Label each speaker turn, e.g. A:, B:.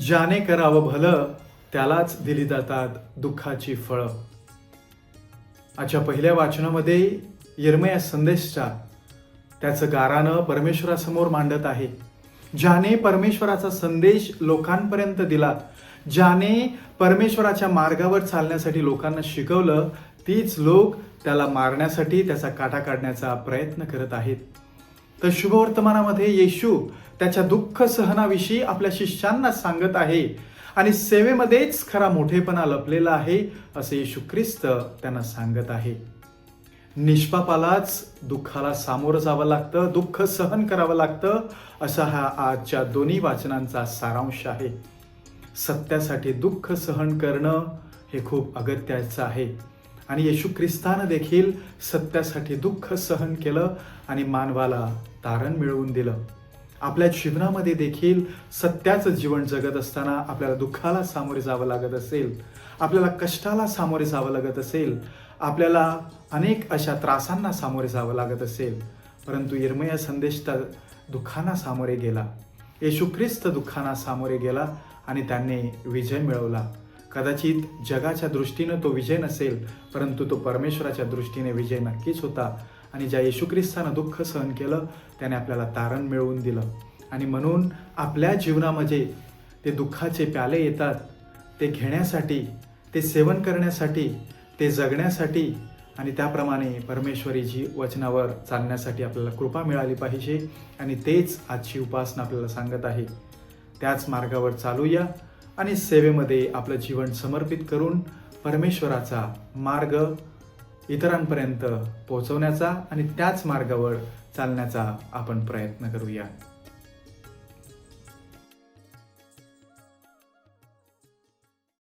A: ज्याने करावं भलं त्यालाच दिली जातात दुःखाची फळं. आजच्या पहिल्या वाचनामध्ये यिर्मया संदेशचा त्याचं गारानं परमेश्वरासमोर मांडत आहे. ज्याने परमेश्वराचा संदेश लोकांपर्यंत दिला, ज्याने परमेश्वराच्या मार्गावर चालण्यासाठी लोकांना शिकवलं, तीच लोक त्याला मारण्यासाठी त्याचा काटा काढण्याचा प्रयत्न करत आहेत. तर शुभवर्तमानामध्ये येशू त्याच्या दुःख सहनाविषयी आपल्या शिष्यांना सांगत आहे आणि सेवेमध्येच खरा मोठेपणा लपलेला आहे असे येशू ख्रिस्त त्यांना सांगत आहे. निष्पापालाच दुःखाला सामोरं जावं लागतं, दुःख सहन करावं लागतं, असा हा आजच्या दोन्ही वाचनांचा सारांश आहे. सत्यासाठी दुःख सहन करणं हे खूप अगत्याचं आहे आणि येशू ख्रिस्तानं देखील सत्यासाठी दुःख सहन केलं आणि मानवाला तारण मिळवून दिलं. आपल्या जीवनामध्ये देखील सत्याचं जीवन जगत असताना आपल्याला दुःखाला सामोरे जावं लागत असेल, आपल्याला कष्टाला सामोरे जावं लागत असेल, आपल्याला अनेक अशा त्रासांना सामोरे जावं लागत असेल, परंतु यिर्मया संदेश दुःखांना सामोरे गेला. येशू ख्रिस्त दुःखांना सामोरे गेला आणि त्याने विजय मिळवला. कदाचित जगाच्या दृष्टीनं तो विजय नसेल, परंतु तो परमेश्वराच्या दृष्टीने विजय नक्कीच होता. आणि ज्या येशू ख्रिस्तानं दुःख सहन केलं त्याने आपल्याला तारण मिळवून दिलं. आणि म्हणून आपल्या जीवनामध्ये ते दुःखाचे प्याले येतात, ते घेण्यासाठी, ते सेवन करण्यासाठी, ते जगण्यासाठी आणि त्याप्रमाणे परमेश्वरी वचनावर चालण्यासाठी आपल्याला कृपा मिळाली पाहिजे. आणि तेच आजची उपासना आपल्याला सांगत आहे. त्याच मार्गावर चालूया आणि सेवेमध्ये आपलं जीवन समर्पित करून परमेश्वराचा मार्ग इतरांपर्यंत पोहोचवण्याचा आणि त्याच मार्गावर चालण्याचा आपण प्रयत्न करूया.